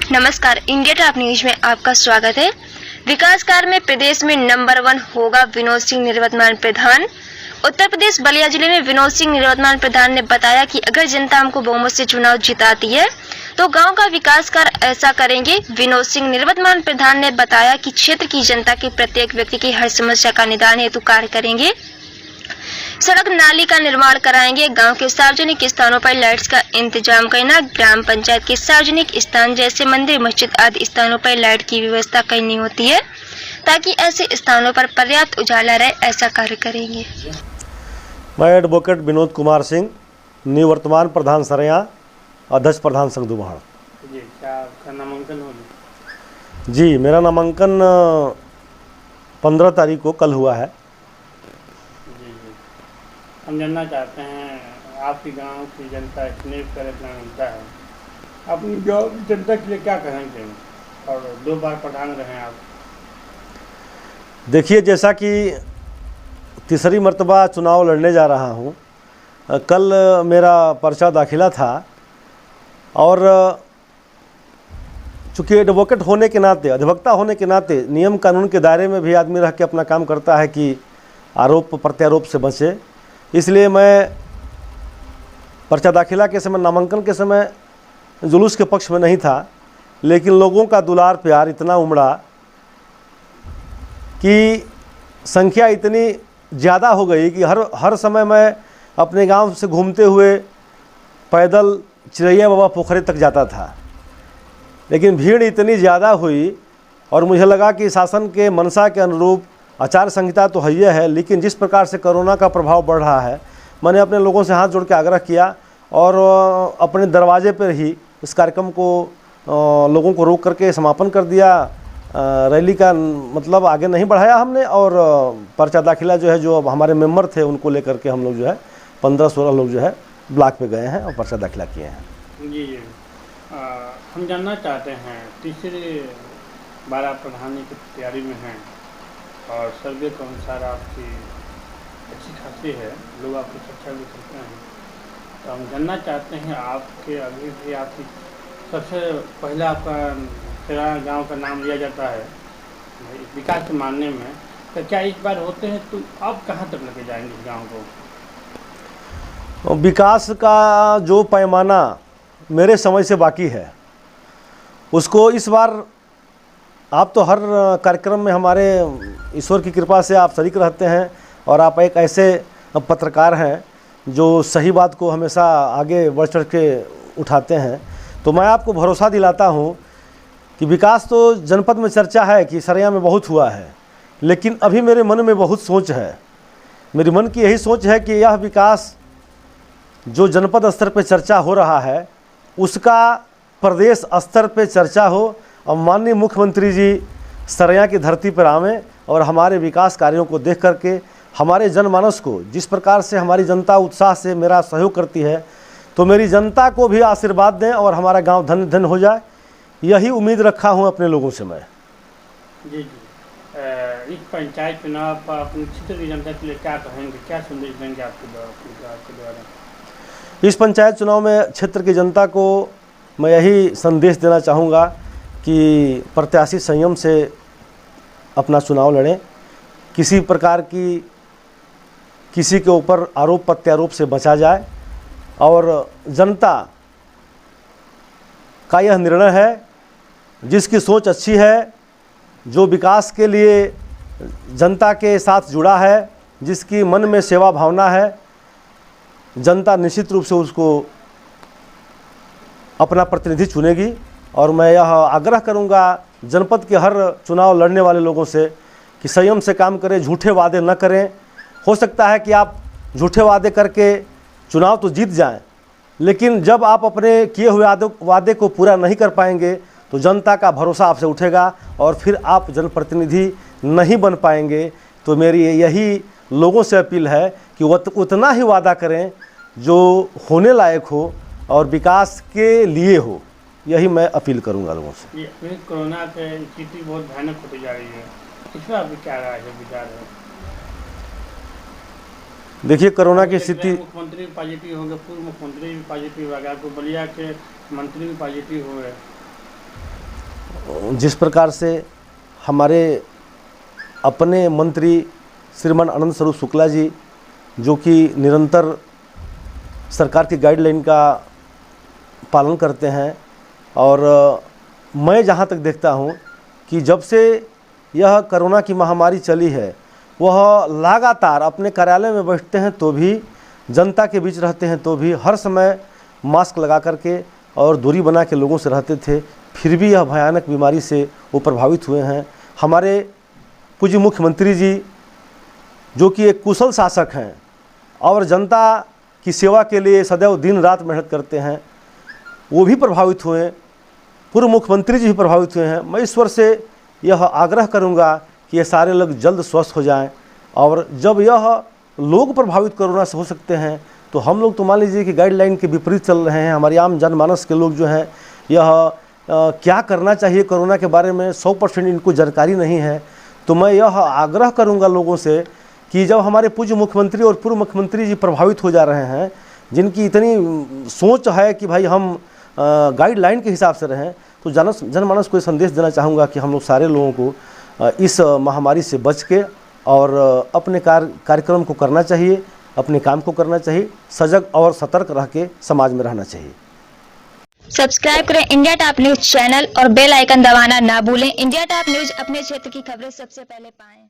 नमस्कार, India top news में आपका स्वागत है। विकास कार्य में प्रदेश में नंबर 1 होगा विनोद सिंह निवर्तमान प्रधान। उत्तर प्रदेश बलिया जिले में विनोद सिंह निवर्तमान प्रधान ने बताया कि अगर जनता हमको बहुमत से चुनाव जिताती है तो गांव का विकास कार्य ऐसा करेंगे। विनोद सिंह निवर्तमान प्रधान ने बताया कि क्षेत्र की जनता के प्रत्येक व्यक्ति की हर समस्या का निदान हेतु कार्य करेंगे। सड़क नाली का निर्माण कराएंगे। गांव के सार्वजनिक स्थानों पर लाइट्स का इंतजाम करना। ग्राम पंचायत के सार्वजनिक स्थान जैसे मंदिर, मस्जिद आदि स्थानों पर लाइट की व्यवस्था करनी होती है ताकि ऐसे स्थानों पर पर्याप्त उजाला रहे, ऐसा कार्य करेंगे। मैं एडवोकेट विनोद कुमार सिंह, निवर्तमान प्रधान सरया, अध्यक्ष प्रधान संघ दुबहाड़। जी, क्या आपका नामांकन होगा? जी, मेरा नामांकन 15 तारीख को कल हुआ है। हम जानना चाहते हैं आपके गांव की जनता स्नेह कर इतना मिलता है, अपनी गाँव की जनता के लिए क्या कहेंगे? और 2 बार प्रधान रहे आप। देखिए, जैसा कि तीसरी मर्तबा चुनाव लड़ने जा रहा हूँ, कल मेरा पर्चा दाखिला था और चूँकि एडवोकेट होने के नाते, अधिवक्ता होने के नाते नियम कानून के दायरे में भी आदमी रह के अपना काम करता है कि आरोप प्रत्यारोप से बचे। इसलिए मैं पर्चा दाखिला के समय, नामांकन के समय जुलूस के पक्ष में नहीं था, लेकिन लोगों का दुलार प्यार इतना उमड़ा कि संख्या इतनी ज़्यादा हो गई कि हर समय मैं अपने गांव से घूमते हुए पैदल चिरैया बाबा पोखरे तक जाता था। लेकिन भीड़ इतनी ज़्यादा हुई और मुझे लगा कि शासन के मनसा के अनुरूप आचार संहिता तो है, लेकिन जिस प्रकार से कोरोना का प्रभाव बढ़ रहा है, मैंने अपने लोगों से हाथ जोड़ के आग्रह किया और अपने दरवाजे पर ही इस कार्यक्रम को लोगों को रोक करके समापन कर दिया। रैली का मतलब आगे नहीं बढ़ाया हमने और पर्चा दाखिला जो है, जो हमारे मेंबर थे उनको लेकर के हम लोग जो है 15-16 लोग जो है ब्लॉक पे गए हैं और पर्चा दाखिला किए हैं। जी, हम जानना चाहते हैं, तीसरी बार आप प्रधानी की तैयारी में हैं और सर्वे के अनुसार आपकी अच्छी खासी है, लोग आपकी चर्चा भी करते हैं। तो हम जानना चाहते हैं आपके अभी भी आपकी सबसे पहले आपका तेरा गांव का नाम लिया जाता है विकास के मानने में, तो क्या इस बार होते हैं तो आप कहाँ तक लेके जाएंगे इस गाँव को? विकास का जो पैमाना मेरे समय से बाकी है उसको इस बार, आप तो हर कार्यक्रम में हमारे ईश्वर की कृपा से आप शरीक रहते हैं और आप एक ऐसे पत्रकार हैं जो सही बात को हमेशा आगे बढ़ चढ़ के उठाते हैं। तो मैं आपको भरोसा दिलाता हूं कि विकास तो जनपद में चर्चा है कि सरैया में बहुत हुआ है, लेकिन अभी मेरे मन में बहुत सोच है। मेरे मन की यही सोच है कि यह विकास जो जनपद स्तर पर चर्चा हो रहा है उसका प्रदेश स्तर पर चर्चा हो और माननीय मुख्यमंत्री जी सरैया की धरती पर आवें और हमारे विकास कार्यों को देख करके हमारे जनमानस को, जिस प्रकार से हमारी जनता उत्साह से मेरा सहयोग करती है, तो मेरी जनता को भी आशीर्वाद दें और हमारा गांव धन धन हो जाए। यही उम्मीद रखा हूं अपने लोगों से मैं। जी, इस पंचायत चुनाव पर अपने क्षेत्र की जनता के लिए क्या कहेंगे, क्या संदेश देंगे आपके द्वारा? इस पंचायत चुनाव में क्षेत्र की जनता को मैं यही संदेश देना चाहूँगा कि प्रत्याशी संयम से अपना चुनाव लड़ें, किसी प्रकार की किसी के ऊपर आरोप प्रत्यारोप से बचा जाए और जनता का यह निर्णय है, जिसकी सोच अच्छी है, जो विकास के लिए जनता के साथ जुड़ा है, जिसकी मन में सेवा भावना है, जनता निश्चित रूप से उसको अपना प्रतिनिधि चुनेगी। और मैं यह आग्रह करूंगा जनपद के हर चुनाव लड़ने वाले लोगों से कि संयम से काम करें, झूठे वादे न करें। हो सकता है कि आप झूठे वादे करके चुनाव तो जीत जाएं, लेकिन जब आप अपने किए हुए वादे को पूरा नहीं कर पाएंगे तो जनता का भरोसा आपसे उठेगा और फिर आप जनप्रतिनिधि नहीं बन पाएंगे। तो मेरी यही लोगों से अपील है कि उतना ही वादा करें जो होने लायक हो और विकास के लिए हो। यही मैं अपील करूंगा लोगों से। ये कोरोना की स्थिति बहुत भयानक होती जा रही है, इसमें आपकी क्या राय है, विचार है? देखिए, कोरोना की स्थिति, मुख्यमंत्री भी पॉजिटिव हो गए, पूर्व मुख्यमंत्री भी पॉजिटिव आ गया, आपको बलिया के मंत्री भी पॉजिटिव हुए। जिस प्रकार से हमारे अपने मंत्री श्रीमान आनंद स्वरूप शुक्ला जी, जो कि निरंतर सरकार की गाइडलाइन का पालन करते हैं, और मैं जहाँ तक देखता हूँ कि जब से यह कोरोना की महामारी चली है, वह लगातार अपने कार्यालय में बैठते हैं तो भी, जनता के बीच रहते हैं तो भी, हर समय मास्क लगा करके और दूरी बना के लोगों से रहते थे, फिर भी यह भयानक बीमारी से वो प्रभावित हुए हैं। हमारे पूज्य मुख्यमंत्री जी, जो कि एक कुशल शासक हैं और जनता की सेवा के लिए सदैव दिन रात मेहनत करते हैं, वो भी प्रभावित हुए। पूर्व मुख्यमंत्री जी भी प्रभावित हुए हैं। मैं ईश्वर से यह आग्रह करूंगा कि ये सारे लोग जल्द स्वस्थ हो जाएं, और जब यह लोग प्रभावित कोरोना से हो सकते हैं तो हम लोग तो मान लीजिए कि गाइडलाइन के विपरीत चल रहे हैं। हमारे आम जनमानस के लोग जो हैं, यह क्या करना चाहिए कोरोना के बारे में 100% इनको जानकारी नहीं है। तो मैं यह आग्रह करूंगा लोगों से कि जब हमारे पूज्य मुख्यमंत्री और पूर्व मुख्यमंत्री जी प्रभावित हो जा रहे हैं, जिनकी इतनी सोच है कि भाई हम गाइडलाइन के हिसाब से रहें, तो जनमानस को संदेश देना चाहूँगा कि हम लोग सारे लोगों को इस महामारी से बच के और अपने कार्यक्रम को करना चाहिए, अपने काम को करना चाहिए, सजग और सतर्क रह के समाज में रहना चाहिए। सब्सक्राइब करें इंडिया टॉप न्यूज चैनल और बेल आइकन दबाना ना भूलें। इंडिया टॉप न्यूज अपने क्षेत्र की खबरें सबसे पहले पाएं।